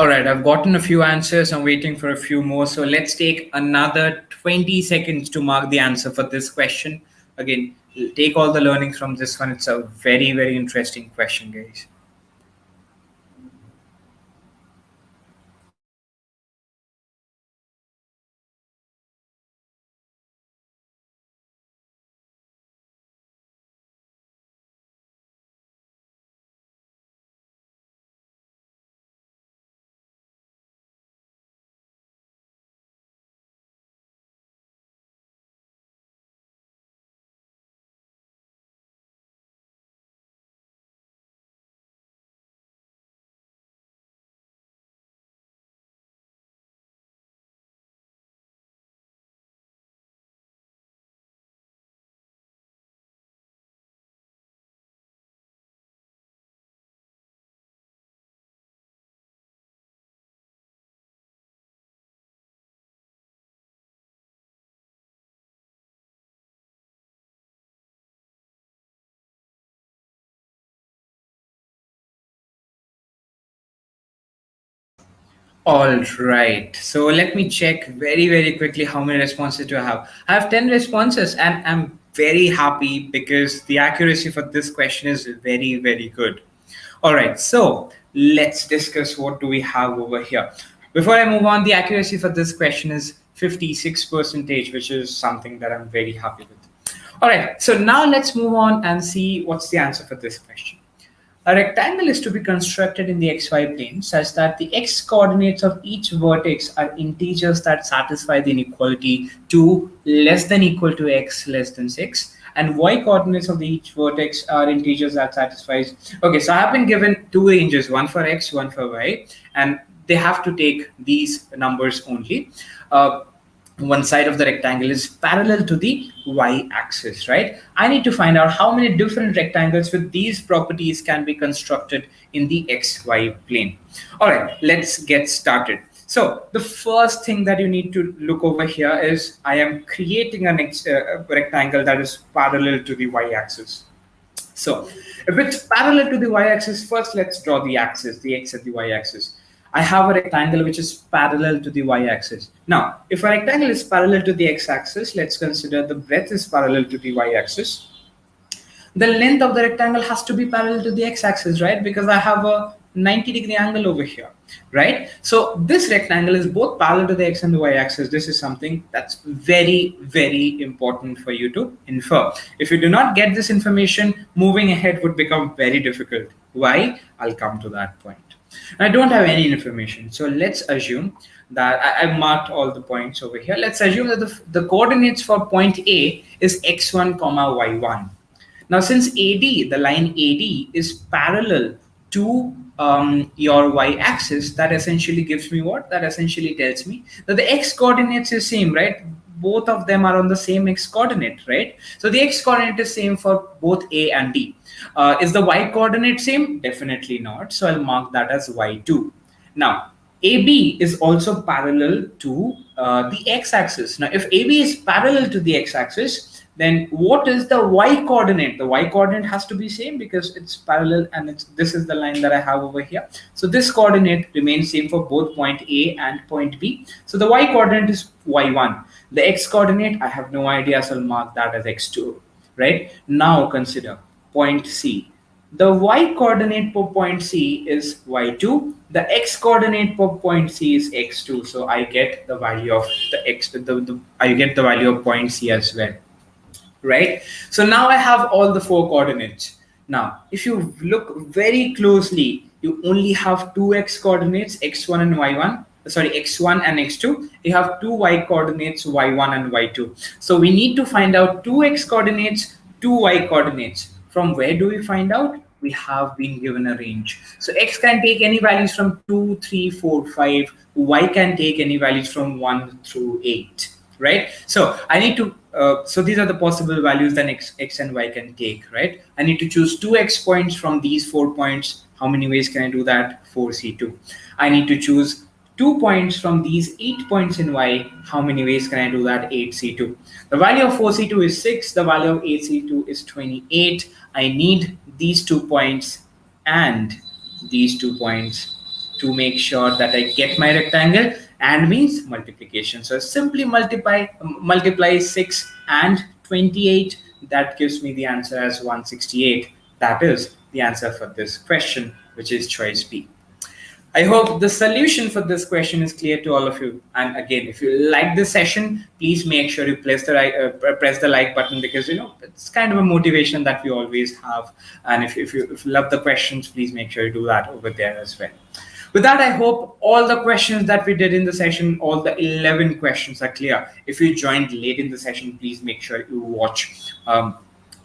All right, I've gotten a few answers. I'm waiting for a few more. So let's take another 20 seconds to mark the answer for this question. Again, take all the learnings from this one. It's a very, very interesting question, guys. All right. So let me check very, very quickly how many responses do I have. I have 10 responses and I'm very happy because the accuracy for this question is very, very good. All right. So let's discuss what do we have over here. Before I move on, the accuracy for this question is 56%, which is something that I'm very happy with. All right. So now let's move on and see what's the answer for this question. A rectangle is to be constructed in the xy plane such that the x coordinates of each vertex are integers that satisfy the inequality 2 less than equal to x less than 6, and y coordinates of each vertex are integers that satisfies. Okay, so I have been given two ranges, one for x, one for y, and they have to take these numbers only. One side of the rectangle is parallel to the y-axis, right? I need to find out how many different rectangles with these properties can be constructed in the xy plane. All right, let's get started. So the first thing that you need to look over here is I am creating a rectangle that is parallel to the y-axis. So if it's parallel to the y-axis, first let's draw the axis, the x and the y-axis. I have a rectangle which is parallel to the y-axis. Now, if a rectangle is parallel to the x-axis, let's consider the breadth is parallel to the y-axis. The length of the rectangle has to be parallel to the x-axis, right? Because I have a 90-degree angle over here, right? So this rectangle is both parallel to the x and the y-axis. This is something that's very, very important for you to infer. If you do not get this information, moving ahead would become very difficult. Why? I'll come to that point. I don't have any information. So let's assume that I've marked all the points over here. Let's assume that the coordinates for point A is x1, y1. Now, since AD, the line AD is parallel to your y-axis, that essentially gives me what? That essentially tells me that the x coordinates is same, right? Both of them are on the same x coordinate, right? So the x coordinate is same for both A and D. Is the y coordinate same? Definitely not. So I'll mark that as y2. Now, AB is also parallel to the x-axis. Now, if AB is parallel to the x-axis, then what is the y coordinate? The y coordinate has to be same because it's parallel and this is the line that I have over here. So this coordinate remains same for both point A and point B. So the y coordinate is y1. The x coordinate, I have no idea, so I'll mark that as x2, right? Now consider point C. The y coordinate for point C is y2. The x coordinate for point C is x2. So I get the value of the x. I get the value of point C as well, right? So now I have all the four coordinates. Now, if you look very closely, you only have two x coordinates, x1 and y1. Sorry, x1 and x2. You have two y coordinates, y1 and y2. So we need to find out two x coordinates, two y coordinates. From where do we find out? We have been given a range. So x can take any values from 2, 3, 4, 5. Y can take any values from 1 through 8, right? So I need to, so these are the possible values that x and y can take, right? I need to choose two x points from these 4 points. How many ways can I do that? 4c2. I need to choose 2 points from these 8 points in y. How many ways can I do that? 8c2. The value of 4c2 is 6. The value of 8c2 is 28. I need these 2 points and these 2 points to make sure that I get my rectangle, and means multiplication. So simply multiply 6 and 28. That gives me the answer as 168. That is the answer for this question, which is choice B. I hope the solution for this question is clear to all of you. And again, if you like this session, please make sure you press the like button, because it's kind of a motivation that we always have. And if you love the questions, please make sure you do that over there as well. With that, I hope all the questions that we did in the session, all the 11 questions are clear. If you joined late in the session, please make sure you watch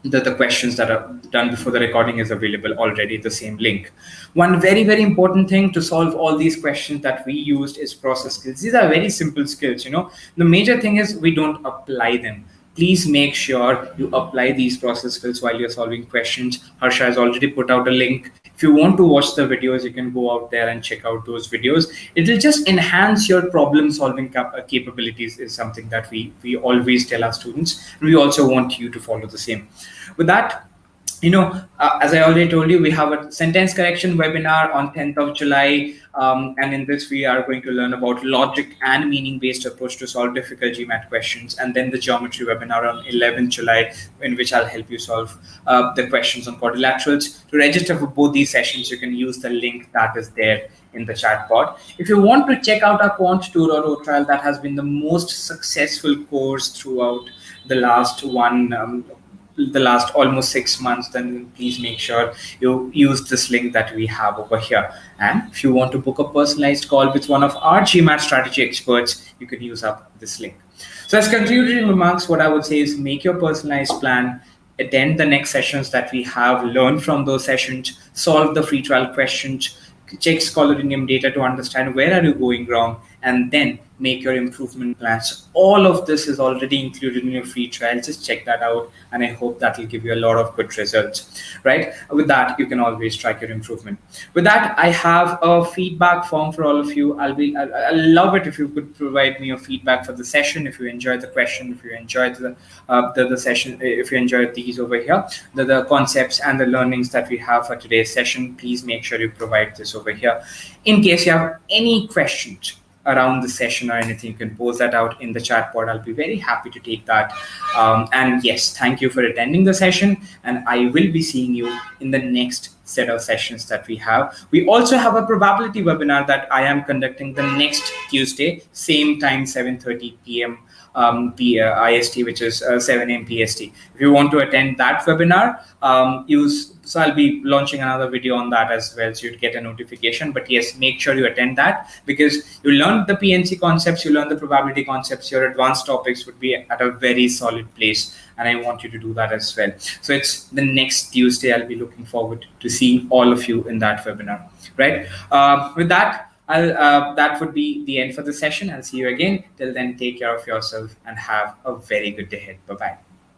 the questions that are done before the recording is available already, the same link. One very, very important thing to solve all these questions that we used is process skills. These are very simple skills. The major thing is we don't apply them. Please make sure you apply these process skills while you're solving questions. Harsha has already put out a link. If you want to watch the videos, you can go out there and check out those videos. It will just enhance your problem solving capabilities, is something that we always tell our students. We also want you to follow the same. With that, as I already told you, we have a sentence correction webinar on 10th of July. And in this, we are going to learn about logic and meaning-based approach to solve difficult GMAT questions. And then the geometry webinar on 11th July, in which I'll help you solve the questions on quadrilaterals. To register for both these sessions, you can use the link that is there in the chat pod. If you want to check out our Quant 2.0 trial, that has been the most successful course throughout the last almost 6 months, then please make sure you use this link that we have over here. And if you want to book a personalized call with one of our GMAT strategy experts, you can use up this link. So as concluding remarks, what I would say is make your personalized plan, attend the next sessions that we have, learn from those sessions, solve the free trial questions, check Scholarium data to understand where are you going wrong, and then make your improvement plans. All of this is already included in your free trial. Just check that out, and I hope that will give you a lot of good results, right? With that, you can always track your improvement. With that, I have a feedback form for all of you. I'll love it if you could provide me your feedback for the session, if you enjoyed the question, if you enjoyed the session, if you enjoyed these over here, the concepts and the learnings that we have for today's session. Please make sure you provide this over here. In case you have any questions around the session or anything, you can post that out in the chat pod. I'll be very happy to take that. And yes, thank you for attending the session, and I will be seeing you in the next set of sessions that we have. We also have a probability webinar that I am conducting the next Tuesday, same time, 7:30 p.m. IST, which is 7 a.m. PST. If you want to attend that webinar, so I'll be launching another video on that as well, so you'd get a notification. But yes, make sure you attend that, because you learn the PnC concepts, you learn the probability concepts, your advanced topics would be at a very solid place, and I want you to do that as well. So it's the next Tuesday. I'll be looking forward to seeing all of you in that webinar, right? With that, that would be the end for the session. I'll see you again. Till then, take care of yourself and have a very good day ahead. Bye-bye.